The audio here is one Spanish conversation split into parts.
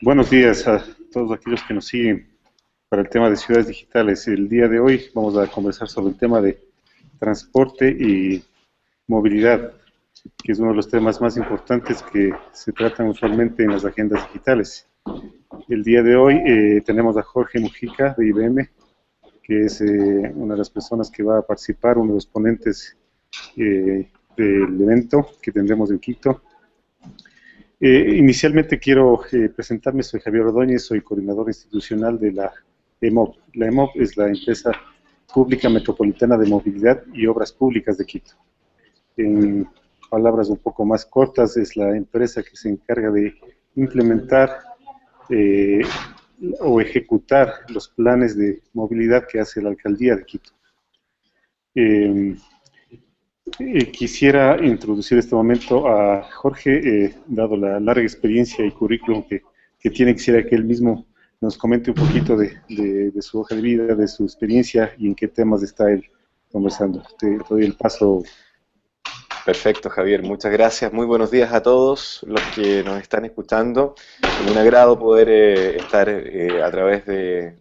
Buenos días a todos aquellos que nos siguen para el tema de ciudades digitales. El día de hoy vamos a conversar sobre el tema de transporte y movilidad, que es uno de los temas más importantes que se tratan usualmente en las agendas digitales. El día de hoy tenemos a Jorge Mujica de IBM, que es una de las personas que va a participar, uno de los ponentes del evento que tendremos en Quito. Inicialmente quiero presentarme, soy Javier Ordóñez, soy coordinador institucional de la EMOP. La EMOP es la Empresa Pública Metropolitana de Movilidad y Obras Públicas de Quito. En palabras un poco más cortas, es la empresa que se encarga de implementar o ejecutar los planes de movilidad que hace la Alcaldía de Quito. Quisiera introducir en este momento a Jorge, dado la larga experiencia y currículum que tiene, quisiera que él mismo nos comente un poquito de su hoja de vida, de su experiencia y en qué temas está él conversando. Te doy el paso. Perfecto, Javier, muchas gracias. Muy buenos días a todos los que nos están escuchando. Es un agrado poder estar a través de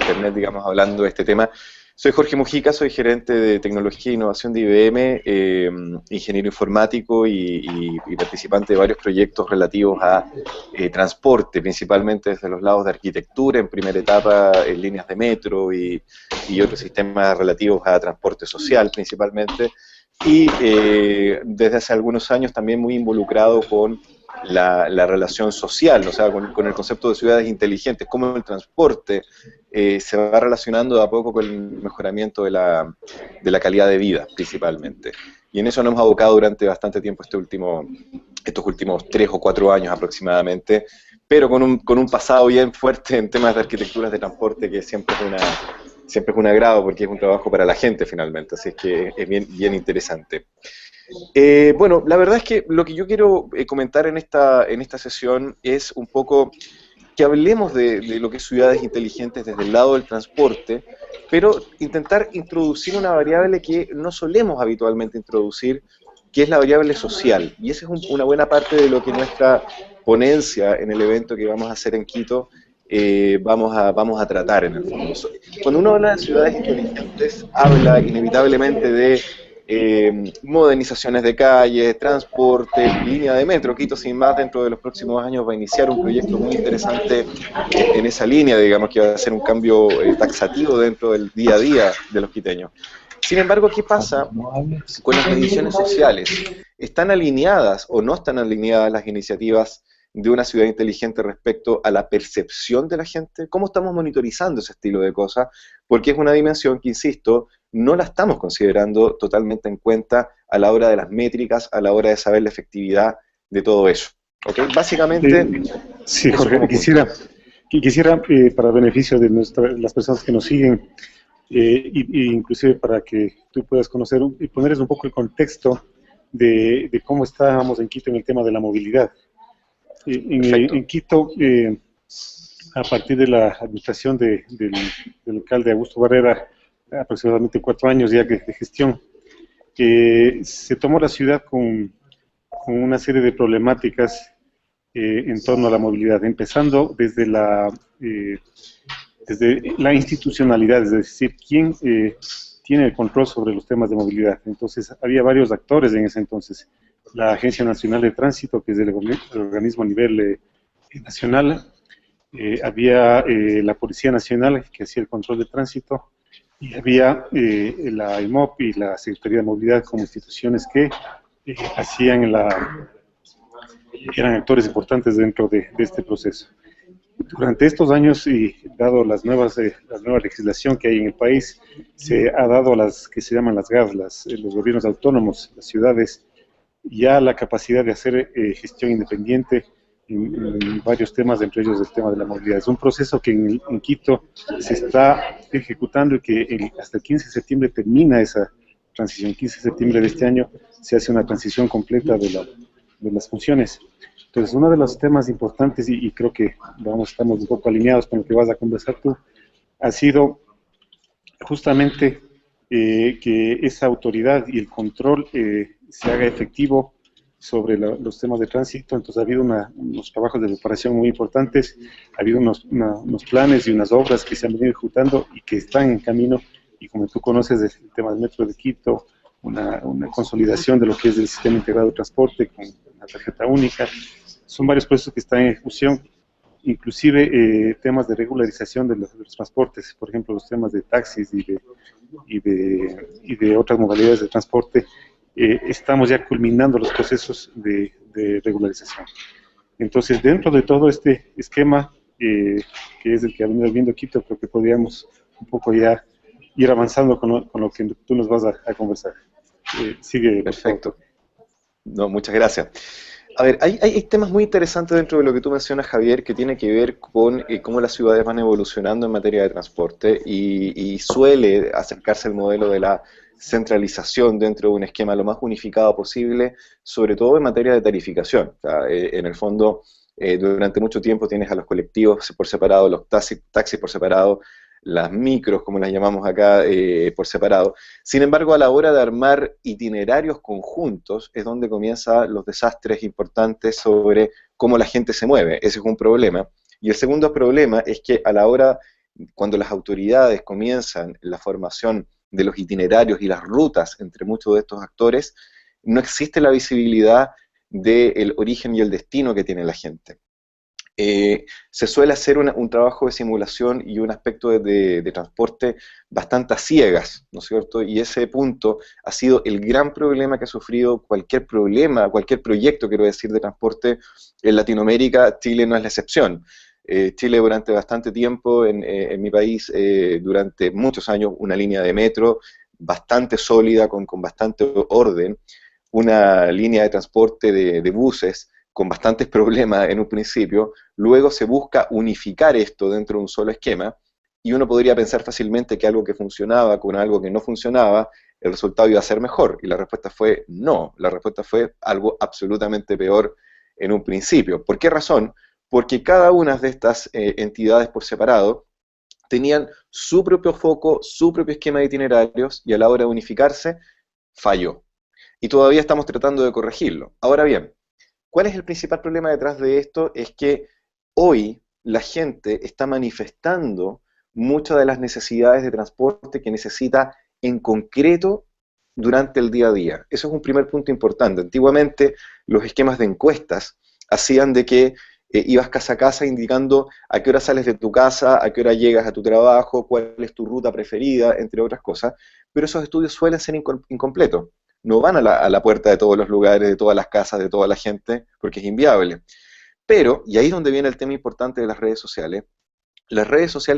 Internet, digamos, hablando de este tema. Soy Jorge Mujica, soy gerente de tecnología e innovación de IBM, ingeniero informático y participante de varios proyectos relativos a transporte, principalmente desde los lados de arquitectura, en primera etapa en líneas de metro y otros sistemas relativos a transporte social principalmente. Y desde hace algunos años también muy involucrado con la relación social, o sea, con el concepto de ciudades inteligentes, cómo el transporte se va relacionando de a poco con el mejoramiento de la calidad de vida, principalmente. Y en eso nos hemos abocado durante bastante tiempo estos últimos 3 o 4 años aproximadamente, pero con un pasado bien fuerte en temas de arquitecturas de transporte que siempre es un agrado porque es un trabajo para la gente finalmente, así es que es bien interesante. Bueno, la verdad es que lo que yo quiero comentar en esta sesión es un poco que hablemos de lo que es ciudades inteligentes desde el lado del transporte, pero intentar introducir una variable que no solemos habitualmente introducir, que es la variable social, y esa es una buena parte de lo que nuestra ponencia en el evento que vamos a hacer en Quito vamos a tratar en el fondo. Cuando uno habla de ciudades inteligentes, habla inevitablemente de modernizaciones de calles, transporte, línea de metro. Quito, sin más, dentro de los próximos años va a iniciar un proyecto muy interesante en esa línea, digamos, que va a ser un cambio taxativo dentro del día a día de los quiteños. Sin embargo, ¿qué pasa con las mediciones sociales? ¿Están alineadas o no están alineadas las iniciativas de una ciudad inteligente respecto a la percepción de la gente? ¿Cómo estamos monitorizando ese estilo de cosas? Porque es una dimensión que, insisto, no la estamos considerando totalmente en cuenta a la hora de las métricas, a la hora de saber la efectividad de todo eso. ¿Okay? Básicamente... Sí, Jorge, quisiera para beneficio de las personas que nos siguen, y inclusive para que tú puedas conocer y ponerles un poco el contexto de cómo estábamos en Quito en el tema de la movilidad. En Quito, a partir de la administración del alcalde Augusto Barrera, aproximadamente 4 años ya de gestión, se tomó la ciudad con una serie de problemáticas en torno a la movilidad, empezando desde la institucionalidad, es decir, quién tiene el control sobre los temas de movilidad. Entonces, había varios actores en ese entonces. La Agencia Nacional de Tránsito, que es el organismo a nivel nacional, había la Policía Nacional, que hacía el control de tránsito, y había la EMOP y la Secretaría de Movilidad como instituciones que eran actores importantes dentro de este proceso. Durante estos años, y dado la nueva legislación que hay en el país, se ha dado a las que se llaman las GAS, los gobiernos autónomos, las ciudades, ya la capacidad de hacer gestión independiente en varios temas, entre ellos el tema de la movilidad. Es un proceso que en Quito se está ejecutando y que hasta el 15 de septiembre termina esa transición. El 15 de septiembre de este año se hace una transición completa de las funciones. Entonces, uno de los temas importantes, y creo que estamos un poco alineados con lo que vas a conversar tú, ha sido justamente que esa autoridad y el control se haga efectivo sobre los temas de tránsito. Entonces ha habido unos trabajos de preparación muy importantes, ha habido unos planes y unas obras que se han venido ejecutando y que están en camino, y como tú conoces el tema del Metro de Quito, una consolidación de lo que es el sistema integrado de transporte con la tarjeta única. Son varios procesos que están en ejecución, inclusive temas de regularización de los transportes, por ejemplo, los temas de taxis y de otras modalidades de transporte. Estamos ya culminando los procesos de regularización. Entonces, dentro de todo este esquema, que es el que ha venido viendo Quito, creo que podríamos un poco ya ir avanzando con lo que tú nos vas a conversar. Sigue. Perfecto. No, muchas gracias. A ver, hay temas muy interesantes dentro de lo que tú mencionas, Javier, que tiene que ver con cómo las ciudades van evolucionando en materia de transporte y suele acercarse al modelo de la centralización dentro de un esquema lo más unificado posible, sobre todo en materia de tarificación. O sea, en el fondo, durante mucho tiempo tienes a los colectivos por separado, los taxis por separado, las micros, como las llamamos acá, por separado. Sin embargo, a la hora de armar itinerarios conjuntos es donde comienzan los desastres importantes sobre cómo la gente se mueve. Ese es un problema. Y el segundo problema es que a la hora, cuando las autoridades comienzan la formación de los itinerarios y las rutas entre muchos de estos actores, no existe la visibilidad del origen y el destino que tiene la gente. Se suele hacer un trabajo de simulación y un aspecto de transporte bastante a ciegas, ¿no es cierto? Y ese punto ha sido el gran problema que ha sufrido cualquier proyecto, quiero decir, de transporte en Latinoamérica. Chile no es la excepción. Chile durante bastante tiempo, en mi país, durante muchos años, una línea de metro bastante sólida, con bastante orden, una línea de transporte de buses, con bastantes problemas en un principio. Luego se busca unificar esto dentro de un solo esquema, y uno podría pensar fácilmente que algo que funcionaba con algo que no funcionaba, el resultado iba a ser mejor, y la respuesta fue no, la respuesta fue algo absolutamente peor en un principio. ¿Por qué razón? Porque cada una de estas entidades por separado tenían su propio foco, su propio esquema de itinerarios, y a la hora de unificarse, falló. Y todavía estamos tratando de corregirlo. Ahora bien, ¿cuál es el principal problema detrás de esto? Es que hoy la gente está manifestando muchas de las necesidades de transporte que necesita en concreto durante el día a día. Eso es un primer punto importante. Antiguamente los esquemas de encuestas hacían de que ibas casa a casa indicando a qué hora sales de tu casa, a qué hora llegas a tu trabajo, cuál es tu ruta preferida, entre otras cosas, pero esos estudios suelen ser incompletos. No van a la puerta de todos los lugares, de todas las casas, de toda la gente, porque es inviable. Pero, y ahí es donde viene el tema importante de las redes sociales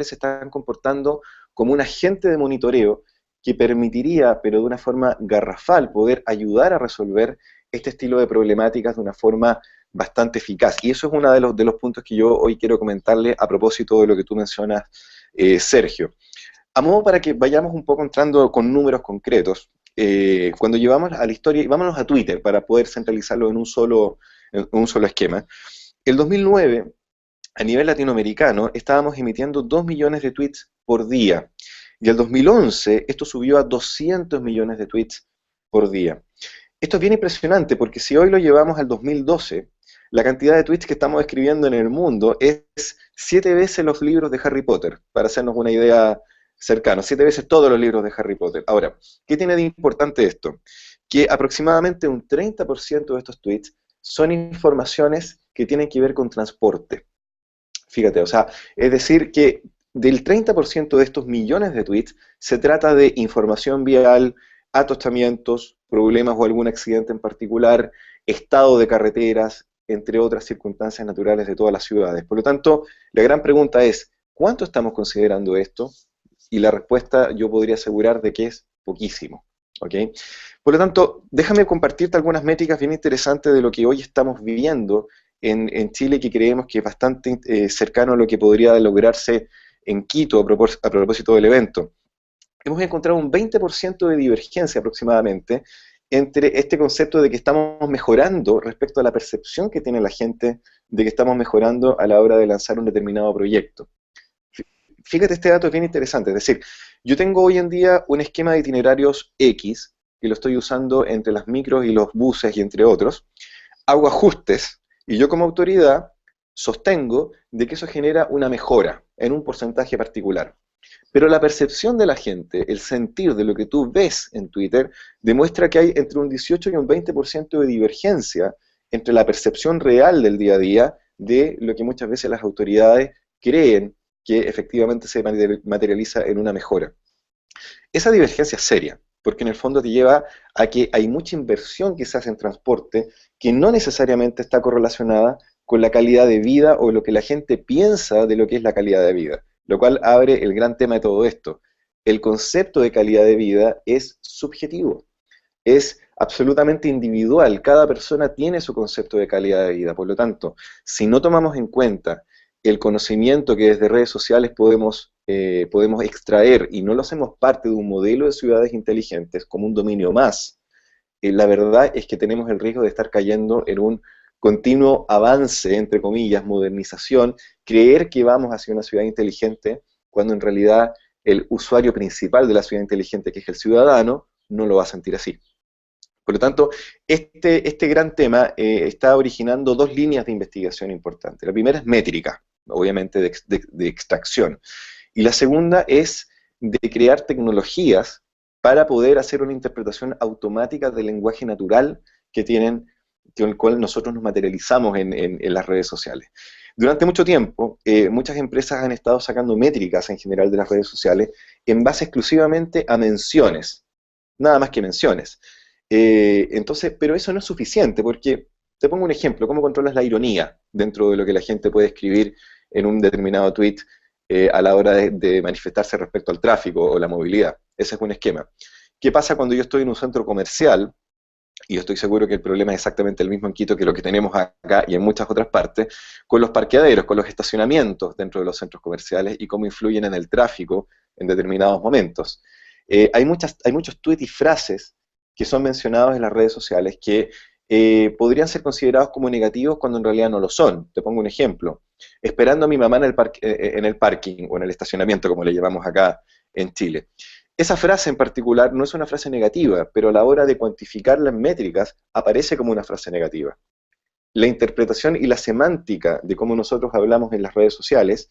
se están comportando como un agente de monitoreo que permitiría, pero de una forma garrafal, poder ayudar a resolver este estilo de problemáticas de una forma bastante eficaz. Y eso es uno de los puntos que yo hoy quiero comentarle a propósito de lo que tú mencionas, Sergio. A modo para que vayamos un poco entrando con números concretos, cuando llevamos a la historia, y vámonos a Twitter para poder centralizarlo en un solo esquema. El 2009, a nivel latinoamericano, estábamos emitiendo 2 millones de tweets por día. Y el 2011, esto subió a 200 millones de tweets por día. Esto es bien impresionante, porque si hoy lo llevamos al 2012, la cantidad de tweets que estamos escribiendo en el mundo es 7 veces los libros de Harry Potter, para hacernos una idea cercana, 7 veces todos los libros de Harry Potter. Ahora, ¿qué tiene de importante esto? Que aproximadamente un 30% de estos tweets son informaciones que tienen que ver con transporte. Fíjate, o sea, es decir que del 30% de estos millones de tweets se trata de información vial, atostamientos, problemas o algún accidente en particular, estado de carreteras, entre otras circunstancias naturales de todas las ciudades. Por lo tanto, la gran pregunta es, ¿cuánto estamos considerando esto? Y la respuesta yo podría asegurar de que es poquísimo. ¿Okay? Por lo tanto, déjame compartirte algunas métricas bien interesantes de lo que hoy estamos viviendo en Chile, que creemos que es bastante cercano a lo que podría lograrse en Quito a propósito del evento. Hemos encontrado un 20% de divergencia aproximadamente entre este concepto de que estamos mejorando respecto a la percepción que tiene la gente de que estamos mejorando a la hora de lanzar un determinado proyecto. Fíjate, este dato es bien interesante, es decir, yo tengo hoy en día un esquema de itinerarios X, que lo estoy usando entre las micros y los buses y entre otros, hago ajustes y yo como autoridad sostengo de que eso genera una mejora en un porcentaje particular. Pero la percepción de la gente, el sentir de lo que tú ves en Twitter, demuestra que hay entre un 18 y un 20% de divergencia entre la percepción real del día a día de lo que muchas veces las autoridades creen que efectivamente se materializa en una mejora. Esa divergencia es seria, porque en el fondo te lleva a que hay mucha inversión que se hace en transporte que no necesariamente está correlacionada con la calidad de vida o lo que la gente piensa de lo que es la calidad de vida, lo cual abre el gran tema de todo esto. El concepto de calidad de vida es subjetivo, es absolutamente individual, cada persona tiene su concepto de calidad de vida, por lo tanto, si no tomamos en cuenta el conocimiento que desde redes sociales podemos extraer y no lo hacemos parte de un modelo de ciudades inteligentes como un dominio más, la verdad es que tenemos el riesgo de estar cayendo en un continuo avance, entre comillas, modernización, creer que vamos hacia una ciudad inteligente cuando en realidad el usuario principal de la ciudad inteligente, que es el ciudadano, no lo va a sentir así. Por lo tanto, este gran tema está originando dos líneas de investigación importantes. La primera es métrica, obviamente de extracción, y la segunda es de crear tecnologías para poder hacer una interpretación automática del lenguaje natural que tienen, con el cual nosotros nos materializamos en las redes sociales. Durante mucho tiempo, muchas empresas han estado sacando métricas en general de las redes sociales en base exclusivamente a menciones, nada más que menciones. Entonces, pero eso no es suficiente, porque te pongo un ejemplo, ¿cómo controlas la ironía dentro de lo que la gente puede escribir en un determinado tweet a la hora de manifestarse respecto al tráfico o la movilidad? Ese es un esquema. ¿Qué pasa cuando yo estoy en un centro comercial? Y yo estoy seguro que el problema es exactamente el mismo en Quito que lo que tenemos acá y en muchas otras partes, con los parqueaderos, con los estacionamientos dentro de los centros comerciales y cómo influyen en el tráfico en determinados momentos. Hay muchos tweets y frases que son mencionados en las redes sociales que podrían ser considerados como negativos cuando en realidad no lo son. Te pongo un ejemplo. Esperando a mi mamá en el parking o en el estacionamiento, como le llamamos acá en Chile. Esa frase en particular no es una frase negativa, pero a la hora de cuantificarla en métricas aparece como una frase negativa. La interpretación y la semántica de cómo nosotros hablamos en las redes sociales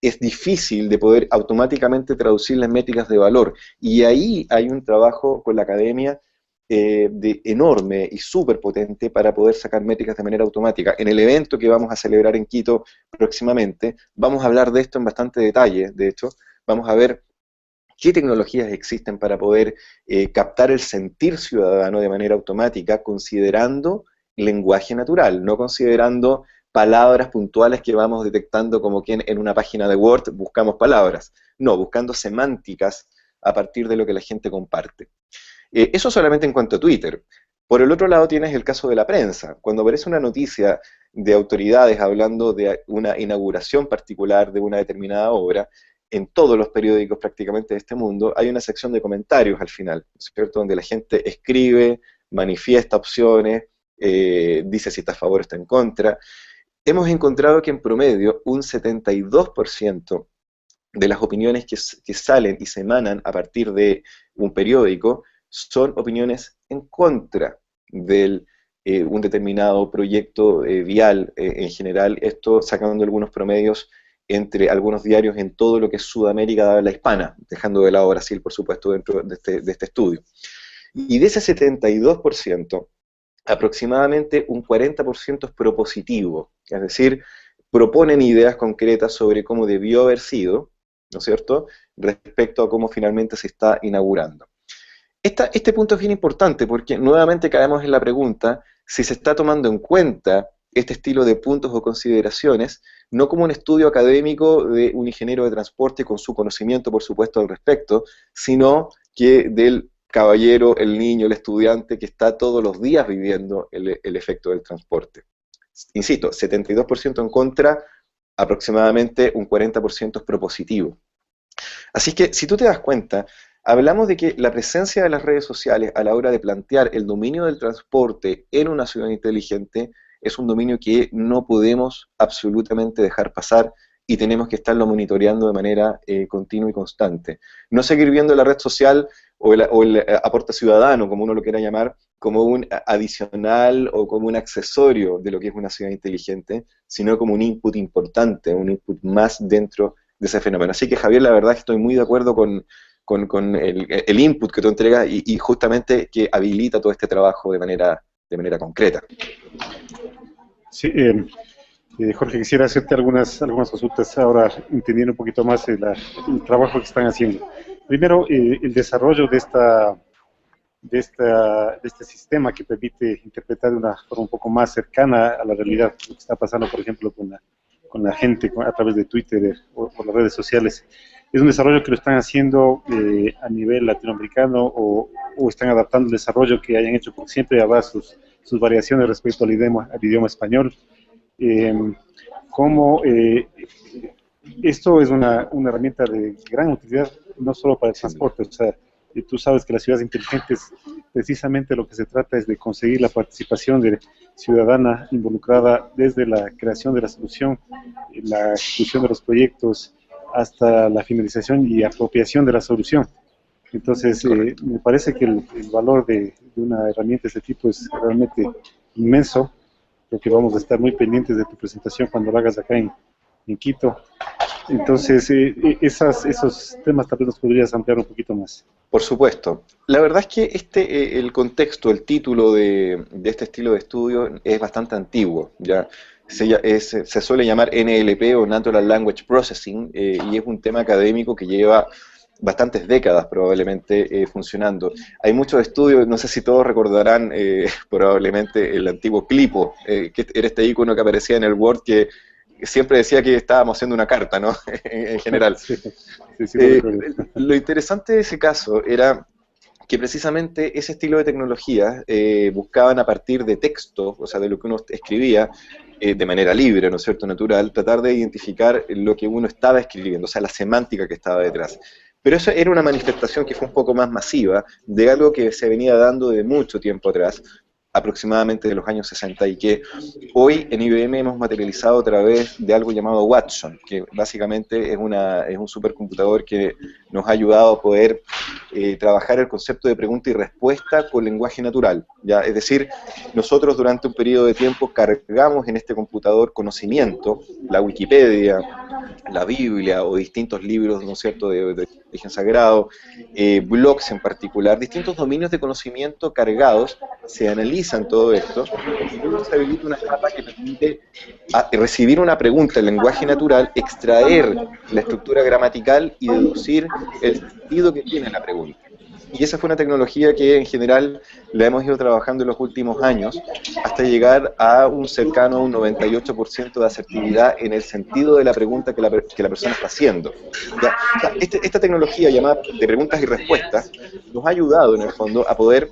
es difícil de poder automáticamente traducirla en métricas de valor. Y ahí hay un trabajo con la academia enorme y súper potente para poder sacar métricas de manera automática. En el evento que vamos a celebrar en Quito próximamente, vamos a hablar de esto en bastante detalle. De hecho, vamos a ver qué tecnologías existen para poder captar el sentir ciudadano de manera automática, considerando lenguaje natural, no considerando palabras puntuales que vamos detectando como que en una página de Word buscamos palabras. No, buscando semánticas a partir de lo que la gente comparte. Eso solamente en cuanto a Twitter. Por el otro lado tienes el caso de la prensa. Cuando aparece una noticia de autoridades hablando de una inauguración particular de una determinada obra, en todos los periódicos prácticamente de este mundo, hay una sección de comentarios al final, ¿cierto? Donde la gente escribe, manifiesta opciones, dice si está a favor o está en contra. Hemos encontrado que en promedio un 72% de las opiniones que salen y se emanan a partir de un periódico son opiniones en contra de un determinado proyecto vial en general, esto sacando algunos promedios entre algunos diarios en todo lo que es Sudamérica de habla hispana, dejando de lado Brasil, por supuesto, dentro de este estudio. Y de ese 72%, aproximadamente un 40% es propositivo, es decir, proponen ideas concretas sobre cómo debió haber sido, ¿no es cierto?, respecto a cómo finalmente se está inaugurando. Este punto es bien importante porque nuevamente caemos en la pregunta si se está tomando en cuenta este estilo de puntos o consideraciones, no como un estudio académico de un ingeniero de transporte con su conocimiento, por supuesto, al respecto, sino que del caballero, el niño, el estudiante que está todos los días viviendo el efecto del transporte. Insisto, 72% en contra, aproximadamente un 40% es propositivo. Así que, si tú te das cuenta, hablamos de que la presencia de las redes sociales a la hora de plantear el dominio del transporte en una ciudad inteligente es un dominio que no podemos absolutamente dejar pasar y tenemos que estarlo monitoreando de manera continua y constante. No seguir viendo la red social o el aporte ciudadano, como uno lo quiera llamar, como un adicional o como un accesorio de lo que es una ciudad inteligente, sino como un input importante, un input más dentro de ese fenómeno. Así que, Javier, la verdad es que estoy muy de acuerdo con el input que tú entregas y justamente que habilita todo este trabajo de manera concreta. Sí, Jorge, quisiera hacerte algunas consultas ahora, entendiendo un poquito más el trabajo que están haciendo. Primero, el desarrollo de este sistema que permite interpretar de una forma un poco más cercana a la realidad, lo que está pasando, por ejemplo, con la gente a través de Twitter o las redes sociales. ¿Es un desarrollo que lo están haciendo a nivel latinoamericano o están adaptando el desarrollo que hayan hecho? Porque siempre habrá sus variaciones respecto al idioma español. ¿Cómo esto es una herramienta de gran utilidad, no solo para el transporte? O sea, tú sabes que las ciudades inteligentes, precisamente lo que se trata es de conseguir la participación ciudadana involucrada desde la creación de la solución, la ejecución de los proyectos, hasta la finalización y apropiación de la solución. Entonces, me parece que el valor de una herramienta de este tipo es realmente inmenso. Creo que vamos a estar muy pendientes de tu presentación cuando la hagas acá en Quito. Entonces, esos temas tal vez nos podrías ampliar un poquito más. Por supuesto. La verdad es que el contexto, el título de este estilo de estudio es bastante antiguo, ¿ya? Se suele llamar NLP o Natural Language Processing, y es un tema académico que lleva bastantes décadas probablemente funcionando. Hay muchos estudios, no sé si todos recordarán probablemente el antiguo Clipo, que era este icono que aparecía en el Word que siempre decía que estábamos haciendo una carta, ¿no? en general. Sí, Lo interesante de ese caso era que precisamente ese estilo de tecnología buscaban a partir de texto, o sea, de lo que uno escribía, de manera libre, ¿no es cierto?, natural, tratar de identificar lo que uno estaba escribiendo, o sea, la semántica que estaba detrás. Pero eso era una manifestación que fue un poco más masiva de algo que se venía dando de mucho tiempo atrás, aproximadamente de los años 60, y que hoy en IBM hemos materializado a través de algo llamado Watson, que básicamente es un supercomputador que nos ha ayudado a poder trabajar el concepto de pregunta y respuesta con lenguaje natural, ¿ya? Es decir, nosotros durante un periodo de tiempo cargamos en este computador conocimiento, la Wikipedia, la Biblia o distintos libros, ¿no es cierto?, de origen sagrado, blogs en particular, distintos dominios de conocimiento cargados, se analizan todo esto y luego se habilita una capa que permite recibir una pregunta en lenguaje natural, extraer la estructura gramatical y deducir el sentido que tiene la pregunta. Y esa fue una tecnología que en general la hemos ido trabajando en los últimos años hasta llegar a un cercano a un 98% de asertividad en el sentido de la pregunta que la persona está haciendo. ¿Ya? O sea, esta tecnología llamada de preguntas y respuestas nos ha ayudado en el fondo a poder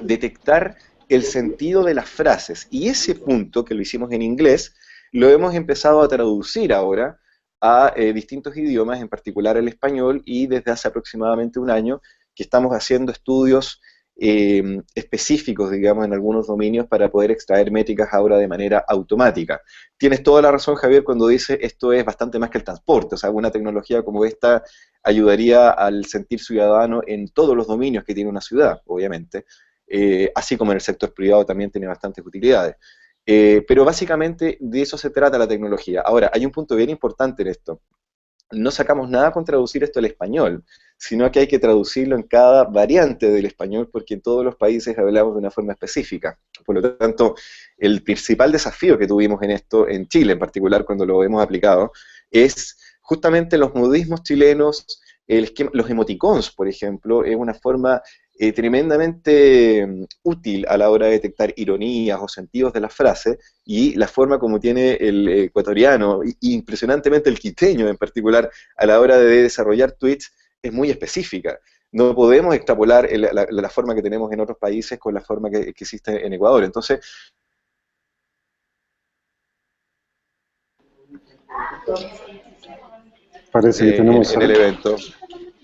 detectar el sentido de las frases. Y ese punto, que lo hicimos en inglés, lo hemos empezado a traducir ahora a distintos idiomas, en particular el español, y desde hace aproximadamente un año que estamos haciendo estudios específicos, digamos, en algunos dominios para poder extraer métricas ahora de manera automática. Tienes toda la razón, Javier, cuando dice esto es bastante más que el transporte, o sea, una tecnología como esta ayudaría al sentir ciudadano en todos los dominios que tiene una ciudad, obviamente, así como en el sector privado también tiene bastantes utilidades. Pero básicamente de eso se trata la tecnología. Ahora, hay un punto bien importante en esto. No sacamos nada con traducir esto al español, sino que hay que traducirlo en cada variante del español porque en todos los países hablamos de una forma específica. Por lo tanto, el principal desafío que tuvimos en esto, en Chile en particular, cuando lo hemos aplicado, es justamente los modismos chilenos, los emoticons, por ejemplo, es una forma tremendamente útil a la hora de detectar ironías o sentidos de las frases, y la forma como tiene el ecuatoriano, y impresionantemente el quiteño en particular, a la hora de desarrollar tweets, es muy específica. No podemos extrapolar la forma que tenemos en otros países con la forma que existe en Ecuador. Entonces, parece que tenemos en el evento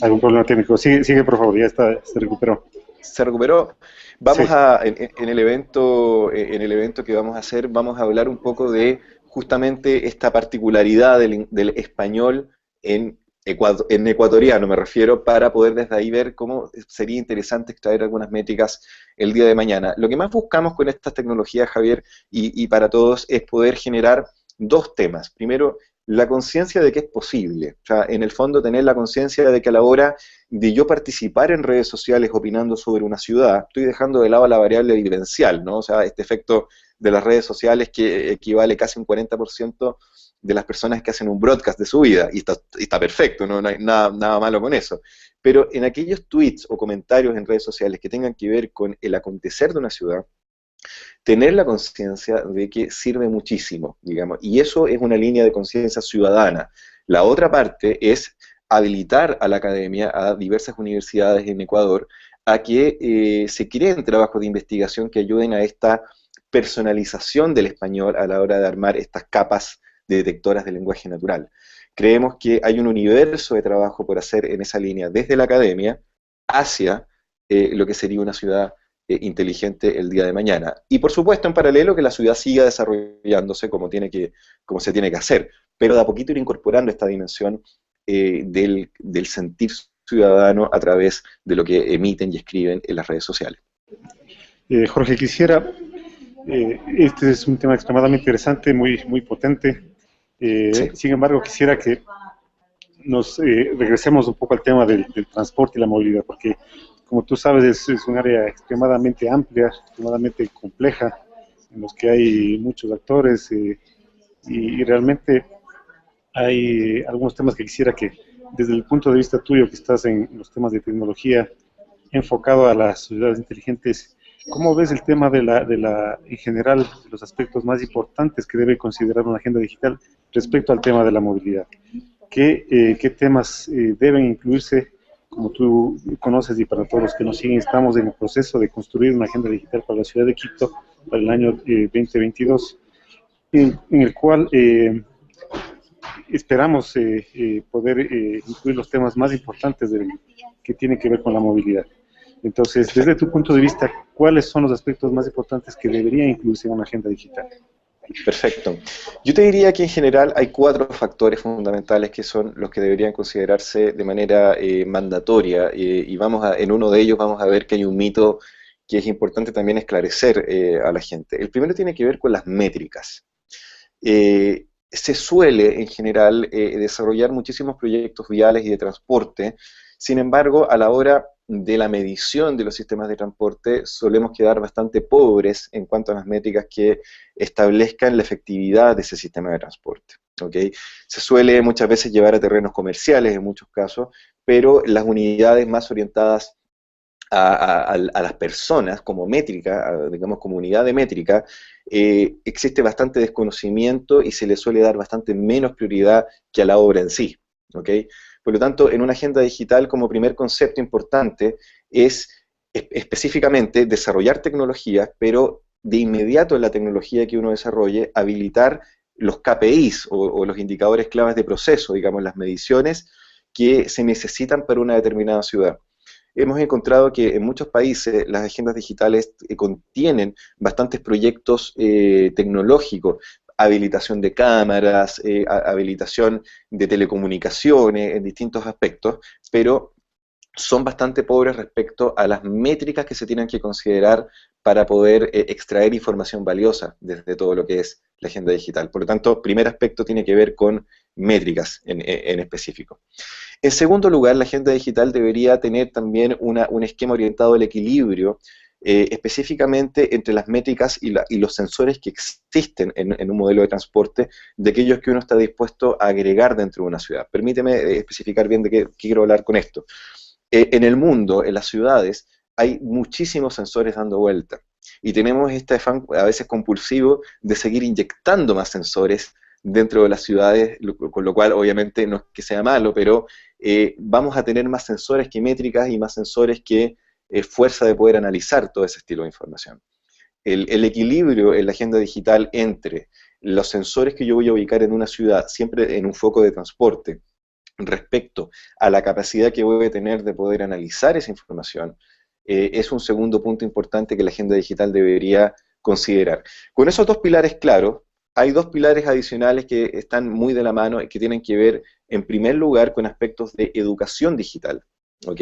algún problema técnico. Sigue, por favor, ya se recuperó. se recuperó. Vamos Sí. en el evento que vamos a hacer, vamos a hablar un poco de justamente esta particularidad del español en en ecuatoriano me refiero, para poder desde ahí ver cómo sería interesante extraer algunas métricas el día de mañana. Lo que más buscamos con estas tecnologías, Javier, y para todos, es poder generar dos temas. Primero, la conciencia de que es posible. O sea, en el fondo tener la conciencia de que a la hora de yo participar en redes sociales opinando sobre una ciudad, estoy dejando de lado la variable vivencial, ¿no? O sea, este efecto de las redes sociales que equivale casi un 40% de las personas que hacen un broadcast de su vida, y está perfecto, ¿no? No hay nada malo con eso. Pero en aquellos tweets o comentarios en redes sociales que tengan que ver con el acontecer de una ciudad, tener la conciencia de que sirve muchísimo, digamos, y eso es una línea de conciencia ciudadana. La otra parte es habilitar a la academia, a diversas universidades en Ecuador, a que se creen trabajos de investigación que ayuden a esta personalización del español a la hora de armar estas capas de detectoras de lenguaje natural. Creemos que hay un universo de trabajo por hacer en esa línea, desde la academia hacia lo que sería una ciudad inteligente el día de mañana. Y por supuesto, en paralelo, que la ciudad siga desarrollándose como se tiene que hacer, pero de a poquito ir incorporando esta dimensión del sentir ciudadano a través de lo que emiten y escriben en las redes sociales. Jorge, este es un tema extremadamente interesante, muy potente. Sí. Sin embargo, quisiera que nos regresemos un poco al tema del transporte y la movilidad, porque como tú sabes es un área extremadamente amplia, extremadamente compleja, en los que hay muchos actores y realmente hay algunos temas que quisiera que desde el punto de vista tuyo, que estás en los temas de tecnología, enfocado a las ciudades inteligentes, ¿cómo ves el tema en general, de los aspectos más importantes que debe considerar una agenda digital respecto al tema de la movilidad? ¿Qué temas deben incluirse? Como tú conoces y para todos los que nos siguen, estamos en el proceso de construir una agenda digital para la ciudad de Quito para el año 2022, en el cual esperamos poder incluir los temas más importantes que tienen que ver con la movilidad. Entonces, desde tu punto de vista, ¿cuáles son los aspectos más importantes que deberían incluirse en una agenda digital? Perfecto. Yo te diría que en general hay 4 factores fundamentales que son los que deberían considerarse de manera mandatoria y en uno de ellos vamos a ver que hay un mito que es importante también esclarecer a la gente. El primero tiene que ver con las métricas. Se suele en general desarrollar muchísimos proyectos viales y de transporte, sin embargo, a la hora de la medición de los sistemas de transporte solemos quedar bastante pobres en cuanto a las métricas que establezcan la efectividad de ese sistema de transporte. ¿Okay? Se suele muchas veces llevar a terrenos comerciales en muchos casos, pero las unidades más orientadas a las personas como métrica, digamos como unidad de métrica, existe bastante desconocimiento y se le suele dar bastante menos prioridad que a la obra en sí. ¿Okay? Por lo tanto, en una agenda digital, como primer concepto importante, es específicamente desarrollar tecnologías, pero de inmediato en la tecnología que uno desarrolle, habilitar los KPIs o los indicadores claves de proceso, digamos, las mediciones que se necesitan para una determinada ciudad. Hemos encontrado que en muchos países las agendas digitales contienen bastantes proyectos tecnológicos, habilitación de cámaras, habilitación de telecomunicaciones en distintos aspectos, pero son bastante pobres respecto a las métricas que se tienen que considerar para poder extraer información valiosa desde todo lo que es la agenda digital. Por lo tanto, primer aspecto tiene que ver con métricas en específico. En segundo lugar, la agenda digital debería tener también un esquema orientado al equilibrio, específicamente entre las métricas y los sensores que existen en un modelo de transporte, de aquellos que uno está dispuesto a agregar dentro de una ciudad. Permíteme especificar bien de qué quiero hablar con esto. En el mundo, en las ciudades, hay muchísimos sensores dando vuelta y tenemos este afán a veces compulsivo de seguir inyectando más sensores dentro de las ciudades, con lo cual obviamente no es que sea malo, pero vamos a tener más sensores que métricas y más sensores que fuerza de poder analizar todo ese estilo de información. El equilibrio en la agenda digital entre los sensores que yo voy a ubicar en una ciudad, siempre en un foco de transporte, respecto a la capacidad que voy a tener de poder analizar esa información, es un segundo punto importante que la agenda digital debería considerar. Con esos dos pilares claros, hay dos pilares adicionales que están muy de la mano y que tienen que ver, en primer lugar, con aspectos de educación digital. ¿Ok?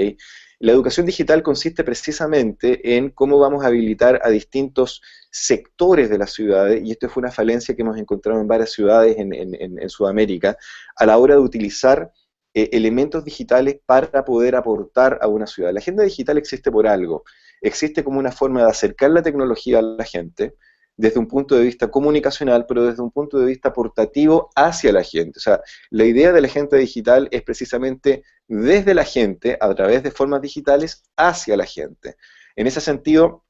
La educación digital consiste precisamente en cómo vamos a habilitar a distintos sectores de las ciudades, y esto fue una falencia que hemos encontrado en varias ciudades en Sudamérica, a la hora de utilizar elementos digitales para poder aportar a una ciudad. La agenda digital existe por algo, existe como una forma de acercar la tecnología a la gente, desde un punto de vista comunicacional, pero desde un punto de vista portativo hacia la gente. O sea, la idea de la agenda digital es precisamente desde la gente, a través de formas digitales, hacia la gente. En ese sentido,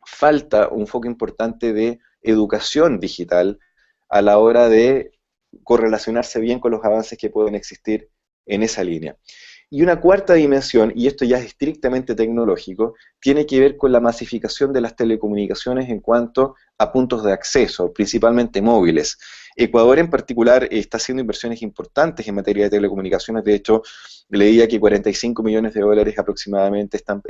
falta un foco importante de educación digital a la hora de correlacionarse bien con los avances que pueden existir en esa línea. Y una cuarta dimensión, y esto ya es estrictamente tecnológico, tiene que ver con la masificación de las telecomunicaciones en cuanto a puntos de acceso, principalmente móviles. Ecuador en particular está haciendo inversiones importantes en materia de telecomunicaciones. De hecho, leía que 45 millones de dólares aproximadamente están,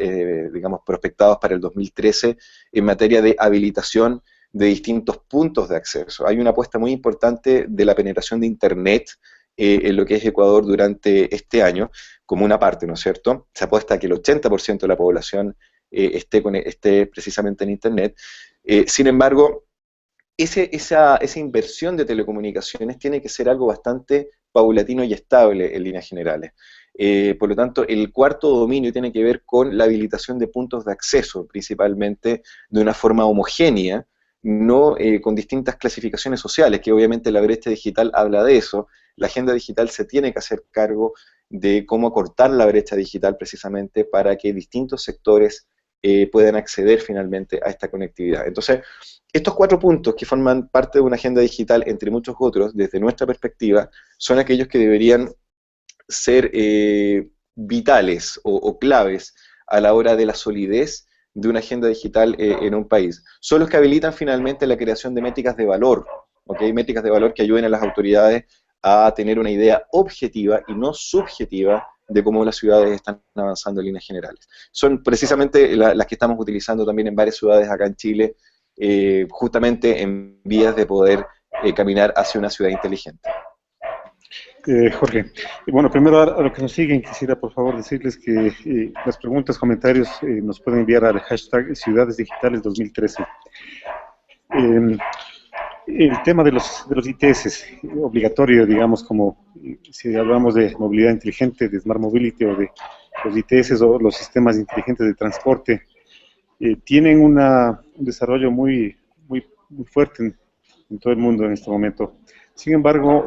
digamos, prospectados para el 2013 en materia de habilitación de distintos puntos de acceso. Hay una apuesta muy importante de la penetración de Internet en lo que es Ecuador durante este año, como una parte, ¿no es cierto? Se apuesta a que el 80% de la población esté precisamente en Internet. Sin embargo, esa inversión de telecomunicaciones tiene que ser algo bastante paulatino y estable en líneas generales. Por lo tanto, el cuarto dominio tiene que ver con la habilitación de puntos de acceso, principalmente de una forma homogénea, no con distintas clasificaciones sociales, que obviamente la brecha digital habla de eso. La agenda digital se tiene que hacer cargo de cómo acortar la brecha digital precisamente para que distintos sectores puedan acceder finalmente a esta conectividad. Entonces, estos 4 puntos que forman parte de una agenda digital, entre muchos otros, desde nuestra perspectiva, son aquellos que deberían ser vitales o claves a la hora de la solidez de una agenda digital en un país. Son los que habilitan finalmente la creación de métricas de valor, ¿okay? Métricas de valor que ayuden a las autoridades a tener una idea objetiva y no subjetiva de cómo las ciudades están avanzando en líneas generales. Son precisamente las que estamos utilizando también en varias ciudades acá en Chile, justamente en vías de poder caminar hacia una ciudad inteligente. Jorge, bueno, primero a lo que nos siguen, quisiera por favor decirles que las preguntas, comentarios nos pueden enviar al hashtag Ciudades Digitales 2013. El tema de los ITS es obligatorio, digamos, como si hablamos de movilidad inteligente, de Smart Mobility o de los ITS o los sistemas inteligentes de transporte, tienen un desarrollo muy fuerte en todo el mundo en este momento. Sin embargo,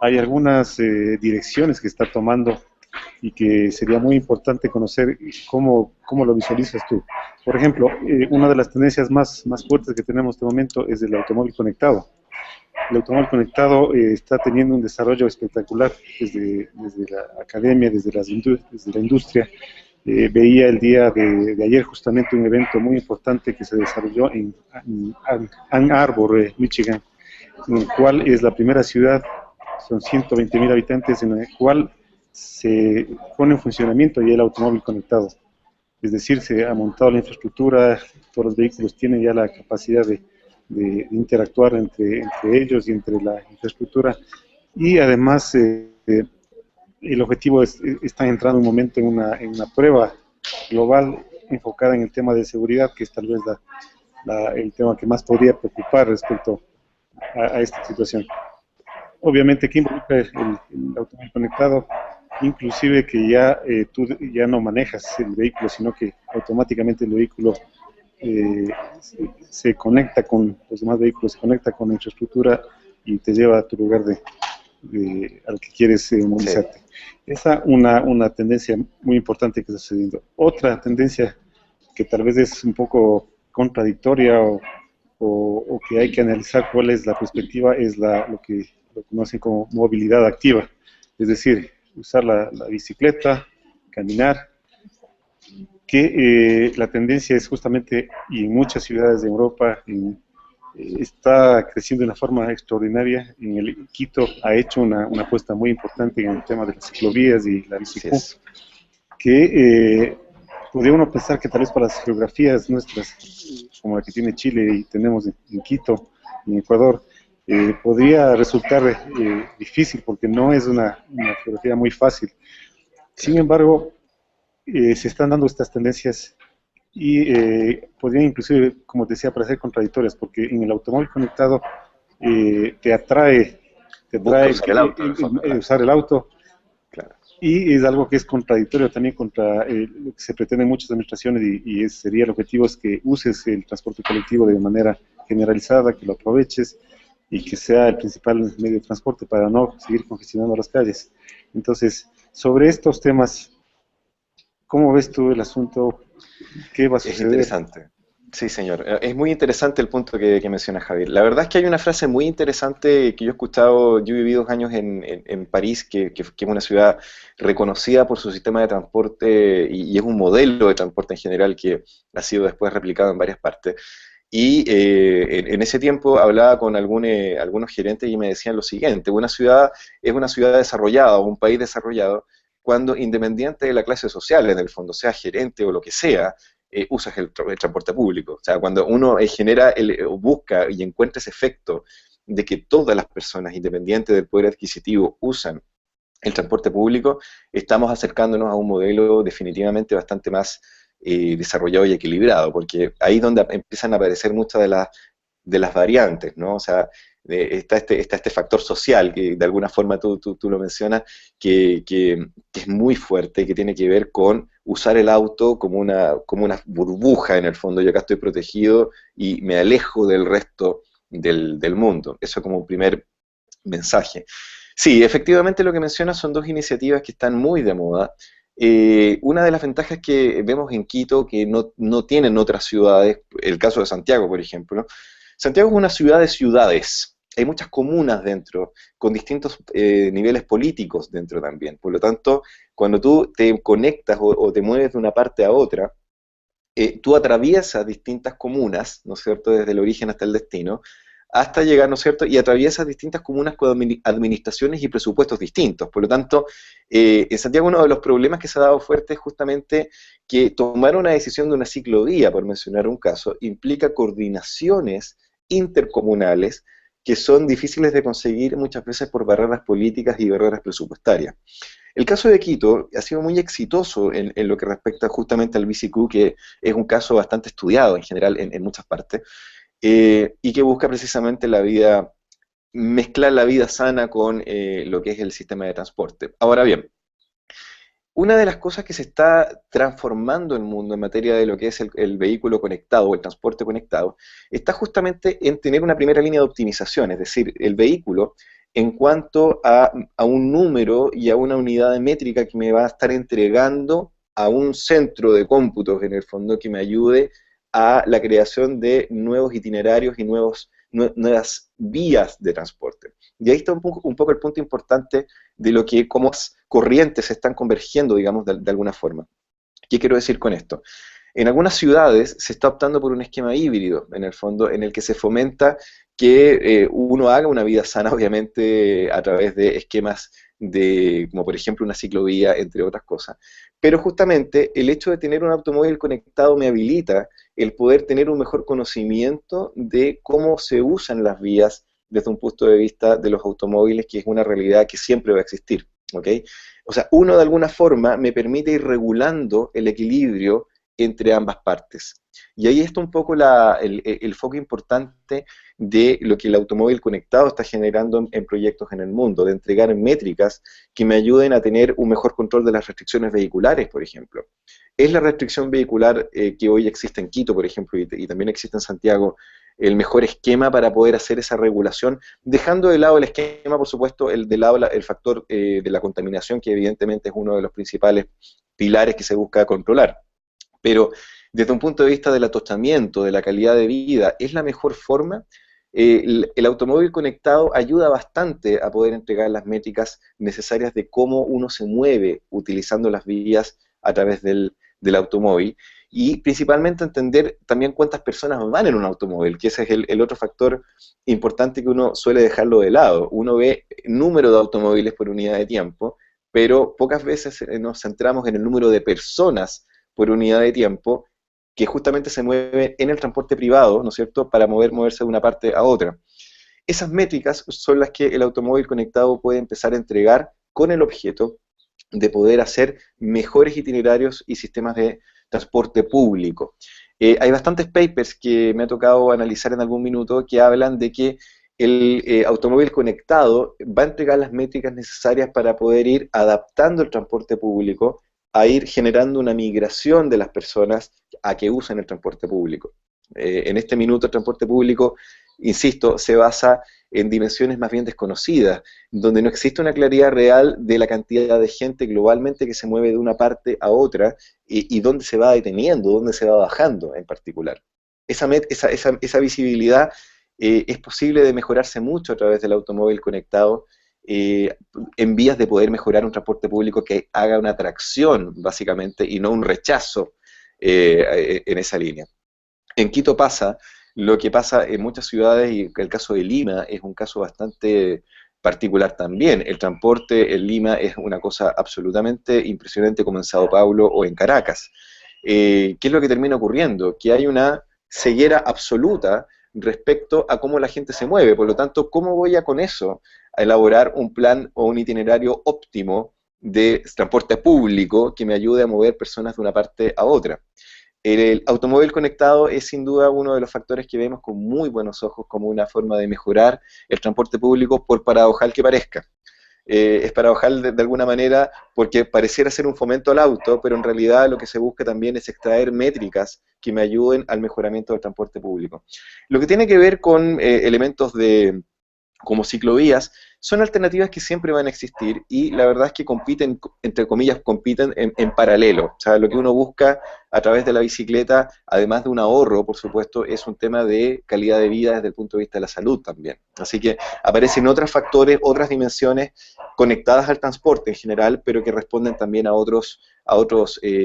hay algunas direcciones que está tomando y que sería muy importante conocer cómo lo visualizas tú. Por ejemplo, una de las tendencias más fuertes que tenemos en este momento es el automóvil conectado. El automóvil conectado está teniendo un desarrollo espectacular desde la academia, desde la industria. Veía el día de ayer justamente un evento muy importante que se desarrolló en Ann Arbor, Michigan, en el cual es la primera ciudad, son 120,000 habitantes, en la cual se pone en funcionamiento ya el automóvil conectado. Es decir, se ha montado la infraestructura, todos los vehículos tienen ya la capacidad de interactuar entre ellos y entre la infraestructura, y además el objetivo está entrando un momento en una prueba global enfocada en el tema de seguridad, que es tal vez el tema que más podría preocupar respecto a esta situación. Obviamente que involucra el automóvil conectado, inclusive que ya tú ya no manejas el vehículo, sino que automáticamente el vehículo se conecta con los demás vehículos, se conecta con la infraestructura y te lleva a tu lugar al que quieres movilizarte. Sí. Esa es una tendencia muy importante que está sucediendo. Otra tendencia que tal vez es un poco contradictoria o que hay que analizar cuál es la perspectiva es lo que lo conocen como movilidad activa, es decir, usar la bicicleta, caminar, que la tendencia es justamente, y en muchas ciudades de Europa está creciendo de una forma extraordinaria. En el Quito ha hecho una apuesta muy importante en el tema de las ciclovías y la bicicleta, que podría uno pensar que tal vez para las geografías nuestras, como la que tiene Chile y tenemos en Quito, en Ecuador, podría resultar difícil porque no es una geografía muy fácil. Sin embargo, se están dando estas tendencias y podrían inclusive, como te decía, parecer contradictorias, porque en el automóvil conectado te Busca atrae usar el auto, en el fondo, claro. usar el auto, Claro. y es algo que es contradictorio también contra lo que se pretende en muchas administraciones, sería el objetivo es que uses el transporte colectivo de manera generalizada, que lo aproveches y que sea el principal medio de transporte para no seguir congestionando las calles. Entonces, sobre estos temas, ¿cómo ves tú el asunto? ¿Qué va a Es suceder? interesante. Sí, señor. Es muy interesante el punto que menciona Javier. La verdad es que hay una frase muy interesante que yo he escuchado, yo he vivido 2 años en París, que es una ciudad reconocida por su sistema de transporte y es un modelo de transporte en general que ha sido después replicado en varias partes. Y en ese tiempo hablaba con algunos gerentes y me decían lo siguiente: una ciudad es una ciudad desarrollada o un país desarrollado cuando, independiente de la clase social, en el fondo, sea gerente o lo que sea, usas el transporte público. O sea, cuando uno o busca y encuentra ese efecto de que todas las personas, independientes del poder adquisitivo, usan el transporte público, estamos acercándonos a un modelo definitivamente bastante más desarrollado y equilibrado, porque ahí es donde empiezan a aparecer muchas de las variantes, ¿no? O sea, está este factor social, que de alguna forma tú lo mencionas, que es muy fuerte, que tiene que ver con usar el auto como una burbuja en el fondo. Yo acá estoy protegido y me alejo del resto del mundo. Eso como un primer mensaje. Sí, efectivamente lo que mencionas son dos iniciativas que están muy de moda. Una de las ventajas que vemos en Quito que no tienen otras ciudades, el caso de Santiago, por ejemplo. Santiago es una ciudad de ciudades. Hay muchas comunas dentro, con distintos niveles políticos dentro también. Por lo tanto, cuando tú te conectas o te mueves de una parte a otra, tú atraviesas distintas comunas, ¿no es cierto?, desde el origen hasta el destino, hasta llegar, ¿no es cierto?, y atraviesas distintas comunas con administraciones y presupuestos distintos. Por lo tanto, en Santiago uno de los problemas que se ha dado fuerte es justamente que tomar una decisión de una ciclovía, por mencionar un caso, implica coordinaciones intercomunales que son difíciles de conseguir muchas veces por barreras políticas y barreras presupuestarias. El caso de Quito ha sido muy exitoso en lo que respecta justamente al BCQ, que es un caso bastante estudiado en general en muchas partes, y que busca precisamente mezclar la vida sana con lo que es el sistema de transporte. Ahora bien, una de las cosas que se está transformando el mundo en materia de lo que es el vehículo conectado o el transporte conectado, está justamente en tener una primera línea de optimización, es decir, el vehículo en cuanto a un número y a una unidad de métrica que me va a estar entregando a un centro de cómputos en el fondo que me ayude a la creación de nuevos itinerarios y nuevas vías de transporte. Y ahí está un poco el punto importante de lo que cómo las corrientes se están convergiendo, digamos, de alguna forma. ¿Qué quiero decir con esto? En algunas ciudades se está optando por un esquema híbrido, en el fondo, en el que se fomenta que uno haga una vida sana, obviamente, a través de esquemas como por ejemplo una ciclovía, entre otras cosas. Pero justamente el hecho de tener un automóvil conectado me habilita el poder tener un mejor conocimiento de cómo se usan las vías desde un punto de vista de los automóviles, que es una realidad que siempre va a existir, ¿ok? O sea, uno de alguna forma me permite ir regulando el equilibrio entre ambas partes. Y ahí está un poco el foco importante de lo que el automóvil conectado está generando en proyectos en el mundo, de entregar métricas que me ayuden a tener un mejor control de las restricciones vehiculares, por ejemplo. ¿Es la restricción vehicular que hoy existe en Quito, por ejemplo, y también existe en Santiago, el mejor esquema para poder hacer esa regulación, dejando de lado el esquema, por supuesto, de lado el factor de la contaminación, que evidentemente es uno de los principales pilares que se busca controlar? Pero desde un punto de vista del atostamiento, de la calidad de vida, ¿es la mejor forma? El automóvil conectado ayuda bastante a poder entregar las métricas necesarias de cómo uno se mueve utilizando las vías a través del automóvil, y principalmente entender también cuántas personas van en un automóvil, que ese es el otro factor importante que uno suele dejarlo de lado. Uno ve número de automóviles por unidad de tiempo, pero pocas veces nos centramos en el número de personas por unidad de tiempo que justamente se mueve en el transporte privado, ¿no es cierto?, para moverse de una parte a otra. Esas métricas son las que el automóvil conectado puede empezar a entregar con el objeto de poder hacer mejores itinerarios y sistemas de transporte público. Hay bastantes papers que me ha tocado analizar en algún minuto que hablan de que el automóvil conectado va a entregar las métricas necesarias para poder ir adaptando el transporte público a ir generando una migración de las personas a que usen el transporte público. En este minuto el transporte público, insisto, se basa en dimensiones más bien desconocidas, donde no existe una claridad real de la cantidad de gente globalmente que se mueve de una parte a otra y dónde se va deteniendo, dónde se va bajando en particular. Esa visibilidad es posible de mejorarse mucho a través del automóvil conectado, en vías de poder mejorar un transporte público que haga una atracción, básicamente, y no un rechazo en esa línea. En Quito pasa lo que pasa en muchas ciudades, y el caso de Lima es un caso bastante particular también. El transporte en Lima es una cosa absolutamente impresionante, como en Sao Paulo o en Caracas. ¿Qué es lo que termina ocurriendo? Que hay una ceguera absoluta respecto a cómo la gente se mueve. Por lo tanto, ¿cómo voy a con eso a elaborar un plan o un itinerario óptimo de transporte público que me ayude a mover personas de una parte a otra? El automóvil conectado es sin duda uno de los factores que vemos con muy buenos ojos como una forma de mejorar el transporte público, por paradojal que parezca. Es paradojal de alguna manera porque pareciera ser un fomento al auto, pero en realidad lo que se busca también es extraer métricas que me ayuden al mejoramiento del transporte público. Lo que tiene que ver con elementos como ciclovías, son alternativas que siempre van a existir y la verdad es que compiten, entre comillas, compiten en paralelo. O sea, lo que uno busca a través de la bicicleta, además de un ahorro, por supuesto, es un tema de calidad de vida desde el punto de vista de la salud también. Así que aparecen otros factores, otras dimensiones conectadas al transporte en general, pero que responden también a otros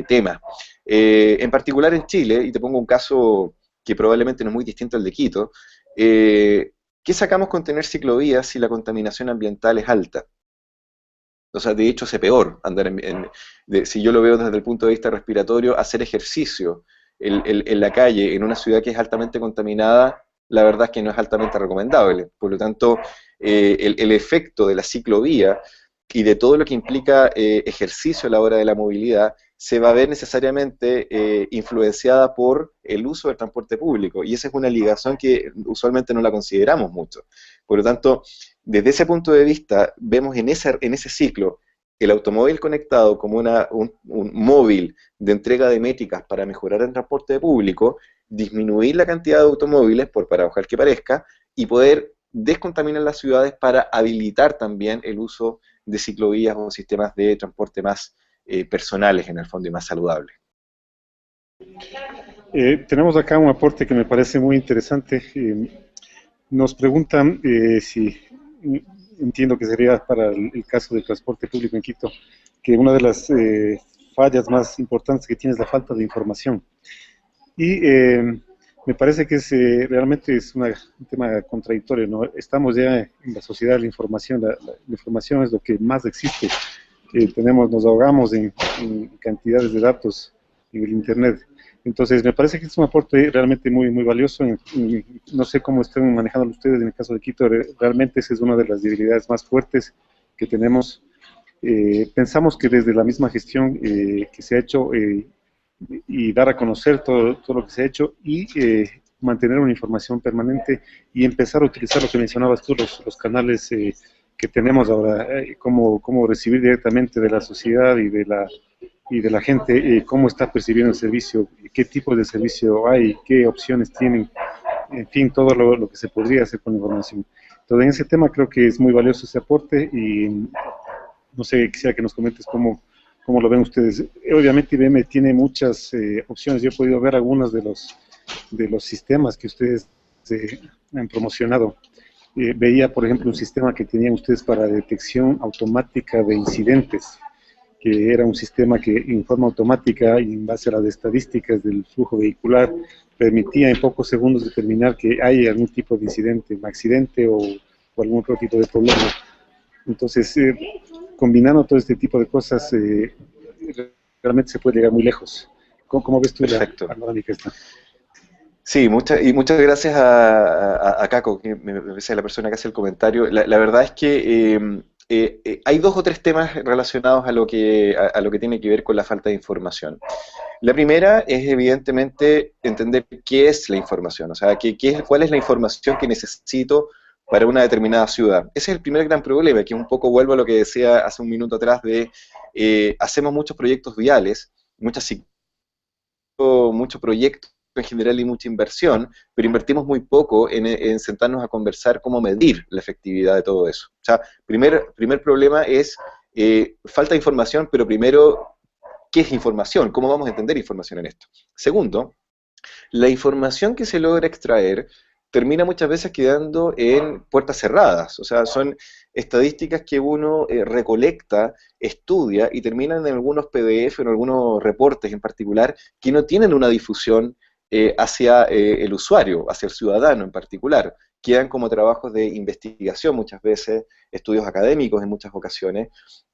temas. En particular en Chile, y te pongo un caso que probablemente no es muy distinto al de Quito, ¿qué sacamos con tener ciclovías si la contaminación ambiental es alta? O sea, de hecho es peor andar si yo lo veo desde el punto de vista respiratorio, hacer ejercicio en la calle, en una ciudad que es altamente contaminada, la verdad es que no es altamente recomendable. Por lo tanto, el efecto de la ciclovía y de todo lo que implica ejercicio a la hora de la movilidad se va a ver necesariamente influenciada por el uso del transporte público, y esa es una ligación que usualmente no la consideramos mucho. Por lo tanto, desde ese punto de vista, vemos en ese ciclo el automóvil conectado como un móvil de entrega de métricas para mejorar el transporte público, disminuir la cantidad de automóviles, por paradojal que parezca, y poder descontaminar las ciudades para habilitar también el uso de ciclovías o sistemas de transporte más personales en el fondo y más saludables. Tenemos acá un aporte que me parece muy interesante. Nos preguntan si, entiendo que sería para el caso del transporte público en Quito, que una de las fallas más importantes que tiene es la falta de información. Y me parece que realmente es un tema contradictorio, ¿no? Estamos ya en la sociedad de la información, la información es lo que más existe. Nos ahogamos en cantidades de datos en el Internet. Entonces, me parece que es un aporte realmente muy, muy valioso. No sé cómo están manejando ustedes en el caso de Quito. Realmente esa es una de las debilidades más fuertes que tenemos. Pensamos que desde la misma gestión que se ha hecho y dar a conocer todo lo que se ha hecho y mantener una información permanente y empezar a utilizar lo que mencionabas tú, los canales que tenemos ahora, cómo recibir directamente de la sociedad y de la gente cómo está percibiendo el servicio, qué tipo de servicio hay, qué opciones tienen, en fin, todo lo que se podría hacer con la información. Entonces, en ese tema creo que es muy valioso ese aporte y no sé, quisiera que nos comentes cómo lo ven ustedes. Obviamente IBM tiene muchas opciones, yo he podido ver algunos de los sistemas que ustedes han promocionado. Veía, por ejemplo, un sistema que tenían ustedes para detección automática de incidentes, que era un sistema que en forma automática y en base a las estadísticas del flujo vehicular permitía en pocos segundos determinar que hay algún tipo de incidente, un accidente o algún otro tipo de problema. Entonces, combinando todo este tipo de cosas, realmente se puede llegar muy lejos. ¿Cómo ves tú la panorámica esta? Sí, muchas gracias a Caco, que me parece la persona que hace el comentario. La verdad es que hay dos o tres temas relacionados a lo que tiene que ver con la falta de información. La primera es evidentemente entender qué es la información, o sea, cuál es la información que necesito para una determinada ciudad. Ese es el primer gran problema, que un poco vuelvo a lo que decía hace un minuto atrás de hacemos muchos proyectos viales, mucho proyecto en general y mucha inversión, pero invertimos muy poco en sentarnos a conversar cómo medir la efectividad de todo eso. O sea, primer problema es falta de información, pero primero, ¿qué es información? ¿Cómo vamos a entender información en esto? Segundo, la información que se logra extraer termina muchas veces quedando en puertas cerradas, o sea, son estadísticas que uno recolecta, estudia y terminan en algunos PDF, en algunos reportes en particular, que no tienen una difusión hacia el usuario, hacia el ciudadano en particular. Quedan como trabajos de investigación muchas veces, estudios académicos en muchas ocasiones,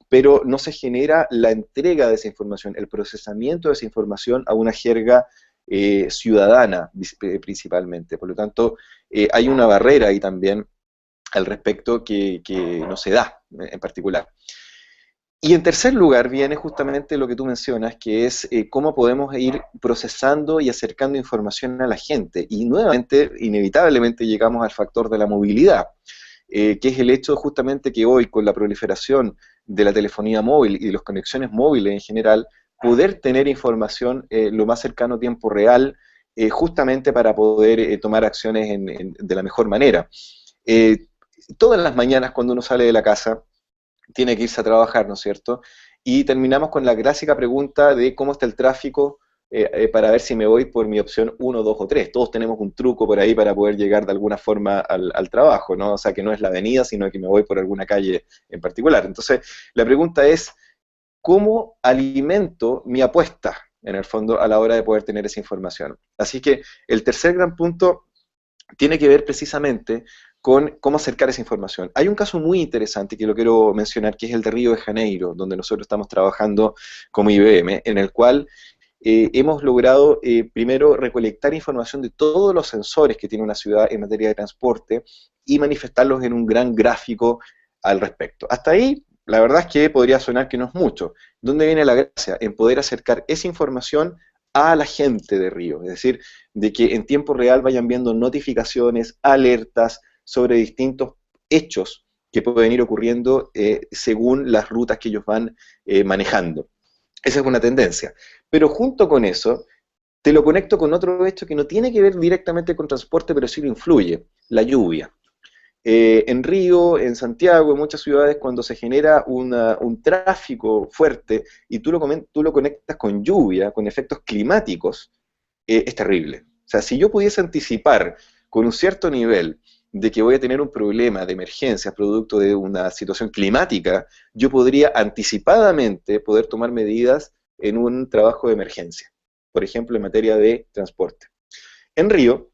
pero no se genera la entrega de esa información, el procesamiento de esa información a una jerga ciudadana principalmente. Por lo tanto, hay una barrera ahí también al respecto que no se da en particular. Y en tercer lugar viene justamente lo que tú mencionas, que es cómo podemos ir procesando y acercando información a la gente. Y nuevamente, inevitablemente, llegamos al factor de la movilidad, que es el hecho justamente que hoy, con la proliferación de la telefonía móvil y de las conexiones móviles en general, poder tener información lo más cercano a tiempo real, justamente para poder tomar acciones de la mejor manera. Eh, Todas las mañanas cuando uno sale de la casa, tiene que irse a trabajar, ¿no es cierto? Y terminamos con la clásica pregunta de cómo está el tráfico para ver si me voy por mi opción uno, 2 o 3. Todos tenemos un truco por ahí para poder llegar de alguna forma al trabajo, ¿no? O sea, que no es la avenida, sino que me voy por alguna calle en particular. Entonces, la pregunta es, ¿cómo alimento mi apuesta, en el fondo, a la hora de poder tener esa información? Así que el tercer gran punto tiene que ver precisamente con cómo acercar esa información. Hay un caso muy interesante que lo quiero mencionar, que es el de Río de Janeiro, donde nosotros estamos trabajando como IBM, en el cual hemos logrado primero recolectar información de todos los sensores que tiene una ciudad en materia de transporte y manifestarlos en un gran gráfico al respecto. Hasta ahí, la verdad es que podría sonar que no es mucho. ¿Dónde viene la gracia? En poder acercar esa información a la gente de Río, es decir, de que en tiempo real vayan viendo notificaciones, alertas sobre distintos hechos que pueden ir ocurriendo según las rutas que ellos van manejando. Esa es una tendencia. Pero junto con eso, te lo conecto con otro hecho que no tiene que ver directamente con transporte, pero sí lo influye, la lluvia. En Río, en Santiago, en muchas ciudades, cuando se genera un tráfico fuerte y tú lo conectas con lluvia, con efectos climáticos, es terrible. O sea, si yo pudiese anticipar con un cierto nivel de que voy a tener un problema de emergencia producto de una situación climática, yo podría anticipadamente poder tomar medidas en un trabajo de emergencia, por ejemplo, en materia de transporte. En Río,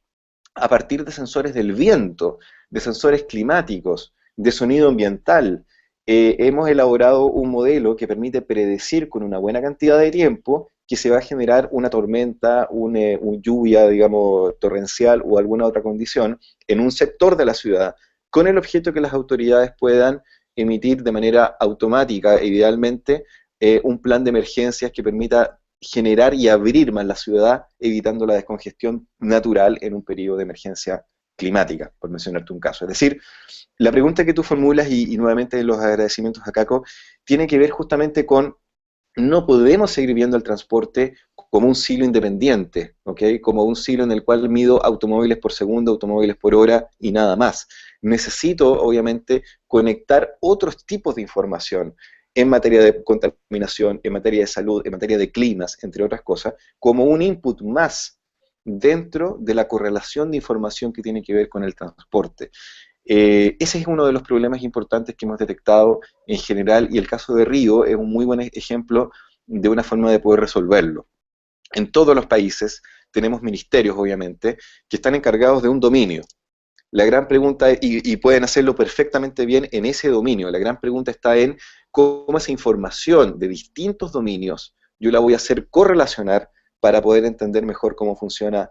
a partir de sensores del viento, de sensores climáticos, de sonido ambiental, hemos elaborado un modelo que permite predecir con una buena cantidad de tiempo que se va a generar una tormenta, una lluvia, digamos, torrencial o alguna otra condición en un sector de la ciudad, con el objeto que las autoridades puedan emitir de manera automática, idealmente, un plan de emergencias que permita generar y abrir más la ciudad, evitando la descongestión natural en un periodo de emergencia climática, por mencionarte un caso. Es decir, la pregunta que tú formulas, y nuevamente los agradecimientos a Caco, tiene que ver justamente con no podemos seguir viendo el transporte como un silo independiente, ¿ok? Como un silo en el cual mido automóviles por segundo, automóviles por hora y nada más. Necesito, obviamente, conectar otros tipos de información en materia de contaminación, en materia de salud, en materia de climas, entre otras cosas, como un input más dentro de la correlación de información que tiene que ver con el transporte. Ese es uno de los problemas importantes que hemos detectado en general y el caso de Río es un muy buen ejemplo de una forma de poder resolverlo. En todos los países tenemos ministerios, obviamente, que están encargados de un dominio. La gran pregunta, y pueden hacerlo perfectamente bien en ese dominio, la gran pregunta está en cómo esa información de distintos dominios yo la voy a hacer correlacionar para poder entender mejor cómo funciona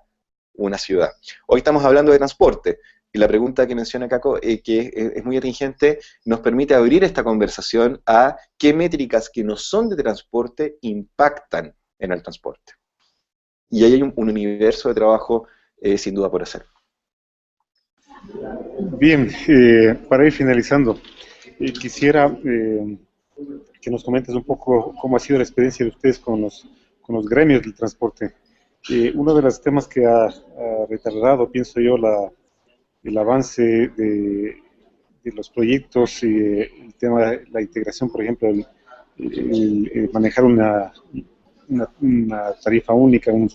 una ciudad. Hoy estamos hablando de transporte, y la pregunta que menciona Caco, que es muy atingente, nos permite abrir esta conversación a qué métricas que no son de transporte impactan en el transporte. Y ahí hay un universo de trabajo sin duda por hacer. Bien, para ir finalizando, quisiera que nos comentes un poco cómo ha sido la experiencia de ustedes con los gremios del transporte. Uno de los temas que ha retardado, pienso yo, el avance de los proyectos, el tema de la integración, por ejemplo, el manejar una tarifa única, un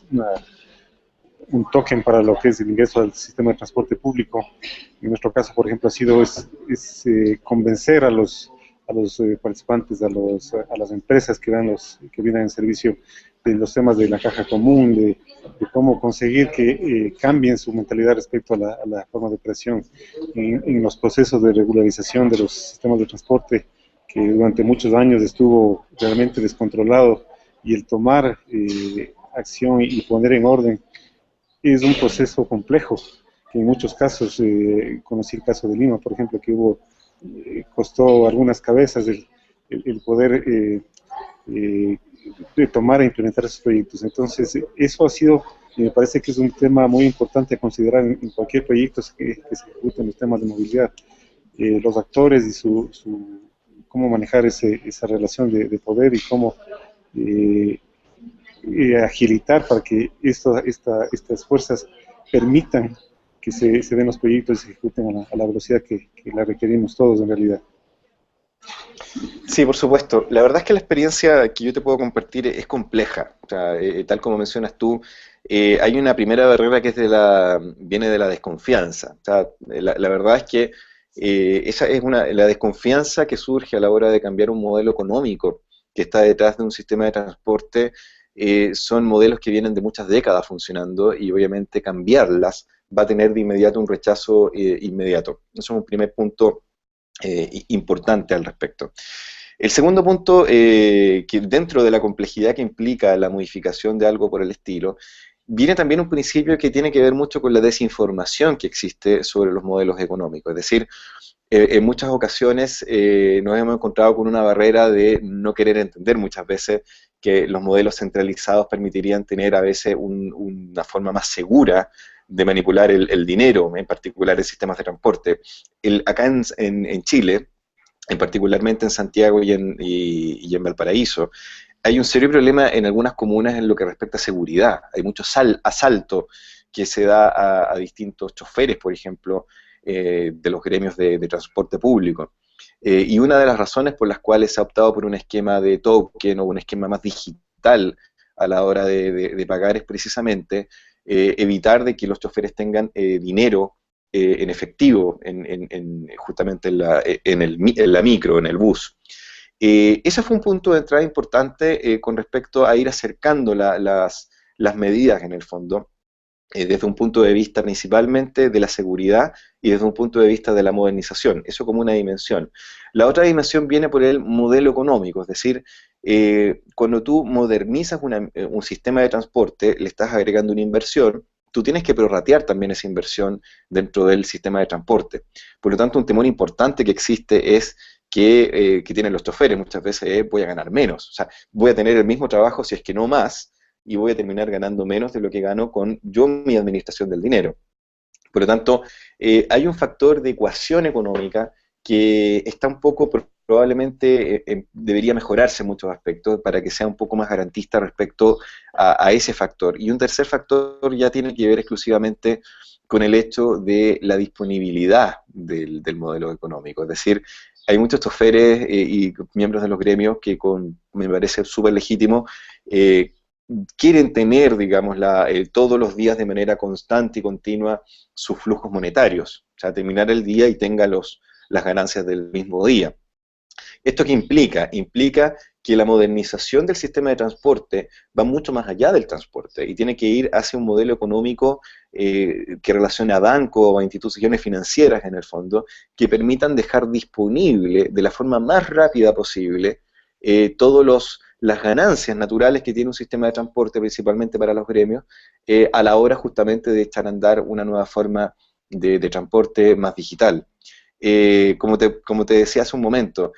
token para lo que es el ingreso al sistema de transporte público. En nuestro caso, por ejemplo, ha sido convencer a los participantes, a las empresas que vienen en servicio, de los temas de la caja común, de cómo conseguir que cambien su mentalidad respecto a la forma de operación en los procesos de regularización de los sistemas de transporte, que durante muchos años estuvo realmente descontrolado, y el tomar acción y poner en orden es un proceso complejo, que en muchos casos, conocí el caso de Lima, por ejemplo, que costó algunas cabezas el poder de tomar e implementar esos proyectos. Entonces, eso ha sido, me parece que es un tema muy importante a considerar en cualquier proyecto que se ejecute en los temas de movilidad. Los actores y cómo manejar esa relación de poder, y cómo agilitar para que estas fuerzas permitan que se den los proyectos y se ejecuten a la velocidad que la requerimos todos en realidad. Sí, por supuesto. La verdad es que la experiencia que yo te puedo compartir es compleja. O sea, tal como mencionas tú, hay una primera barrera que viene de la desconfianza. O sea, la verdad es que esa es la desconfianza que surge a la hora de cambiar un modelo económico que está detrás de un sistema de transporte. Son modelos que vienen de muchas décadas funcionando, y obviamente cambiarlas va a tener de inmediato un rechazo inmediato. Eso es un primer punto importante al respecto. El segundo punto, que dentro de la complejidad que implica la modificación de algo por el estilo, viene también un principio que tiene que ver mucho con la desinformación que existe sobre los modelos económicos. Es decir, en muchas ocasiones nos hemos encontrado con una barrera de no querer entender muchas veces que los modelos centralizados permitirían tener a veces una forma más segura de manipular el dinero, en particular en sistemas de transporte. Acá en Chile, particularmente en Santiago y en Valparaíso, hay un serio problema en algunas comunas en lo que respecta a seguridad. Hay mucho asalto que se da a distintos choferes, por ejemplo, de los gremios de transporte público. Y una de las razones por las cuales se ha optado por un esquema de token o un esquema más digital a la hora de pagar es precisamente evitar de que los choferes tengan dinero en efectivo, justamente en la micro, en el bus. Ese fue un punto de entrada importante con respecto a ir acercando las medidas en el fondo, desde un punto de vista principalmente de la seguridad y desde un punto de vista de la modernización, eso como una dimensión. La otra dimensión viene por el modelo económico, es decir, cuando tú modernizas un sistema de transporte, le estás agregando una inversión, tú tienes que prorratear también esa inversión dentro del sistema de transporte. Por lo tanto, un temor importante que existe es que tienen los choferes muchas veces es voy a ganar menos, o sea, voy a tener el mismo trabajo si es que no más, y voy a terminar ganando menos de lo que gano con mi administración del dinero. Por lo tanto, hay un factor de ecuación económica que está un poco, probablemente debería mejorarse en muchos aspectos para que sea un poco más garantista respecto a ese factor. Y un tercer factor ya tiene que ver exclusivamente con el hecho de la disponibilidad del modelo económico. Es decir, hay muchos choferes y miembros de los gremios que me parece súper legítimo, quieren tener, digamos, todos los días de manera constante y continua sus flujos monetarios, o sea, terminar el día y tenga las ganancias del mismo día. ¿Esto qué implica? Implica que la modernización del sistema de transporte va mucho más allá del transporte y tiene que ir hacia un modelo económico que relacione a bancos o a instituciones financieras, en el fondo, que permitan dejar disponible de la forma más rápida posible todos las ganancias naturales que tiene un sistema de transporte, principalmente para los gremios, a la hora justamente de echar a andar una nueva forma de transporte más digital. Como te decía hace un momento,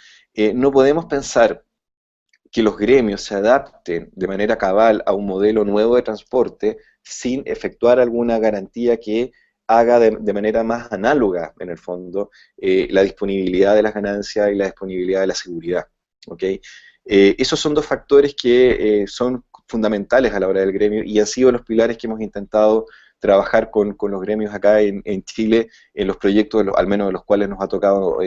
no podemos pensar que los gremios se adapten de manera cabal a un modelo nuevo de transporte sin efectuar alguna garantía que haga de manera más análoga, en el fondo, la disponibilidad de las ganancias y la disponibilidad de la seguridad. ¿Okay? Esos son dos factores que son fundamentales a la hora del gremio y han sido los pilares que hemos intentado trabajar con los gremios acá en Chile, en los proyectos, al menos de los cuales nos ha tocado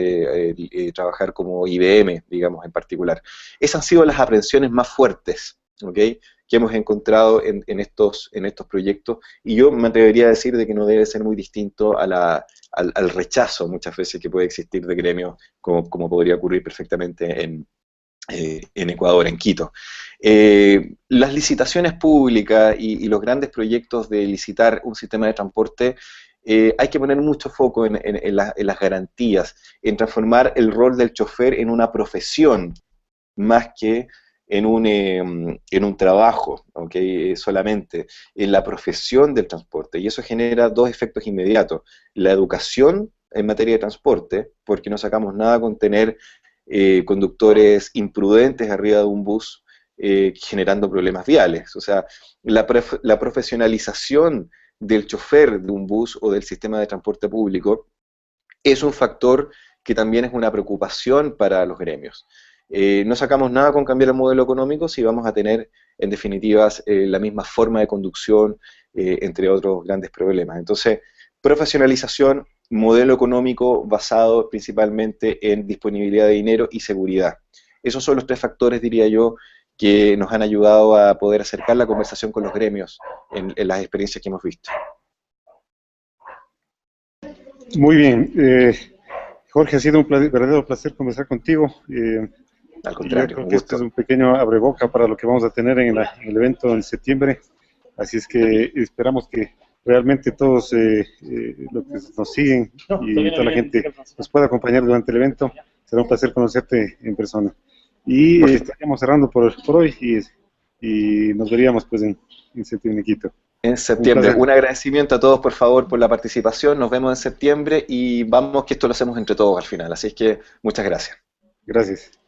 trabajar como IBM, digamos, en particular. Esas han sido las aprensiones más fuertes, ¿okay?, que hemos encontrado en estos proyectos, y yo me atrevería a decir de que no debe ser muy distinto al rechazo muchas veces que puede existir de gremios, como podría ocurrir perfectamente en Ecuador, en Quito. Las licitaciones públicas y los grandes proyectos de licitar un sistema de transporte, hay que poner mucho foco en las garantías, en transformar el rol del chofer en una profesión, más que en un trabajo, ¿okay?, solamente, en la profesión del transporte. Y eso genera dos efectos inmediatos. La educación en materia de transporte, porque no sacamos nada con tener conductores imprudentes arriba de un bus generando problemas viales. O sea, la profesionalización del chofer de un bus o del sistema de transporte público es un factor que también es una preocupación para los gremios. No sacamos nada con cambiar el modelo económico si vamos a tener, en definitivas, la misma forma de conducción, entre otros grandes problemas. Entonces, profesionalización, modelo económico basado principalmente en disponibilidad de dinero y seguridad. Esos son los tres factores, diría yo, que nos han ayudado a poder acercar la conversación con los gremios en las experiencias que hemos visto. Muy bien. Jorge, ha sido un verdadero placer conversar contigo. Al contrario, yo creo que esto es un pequeño abreboca para lo que vamos a tener en el evento en septiembre. Así es que esperamos que realmente todos los que nos siguen y toda la gente nos pueda acompañar durante el evento. Será un placer conocerte en persona. Y estaríamos cerrando por hoy y nos veríamos pues en septiembre en Quito. En septiembre. Un agradecimiento a todos, por favor, por la participación. Nos vemos en septiembre y vamos que esto lo hacemos entre todos al final. Así es que muchas gracias. Gracias.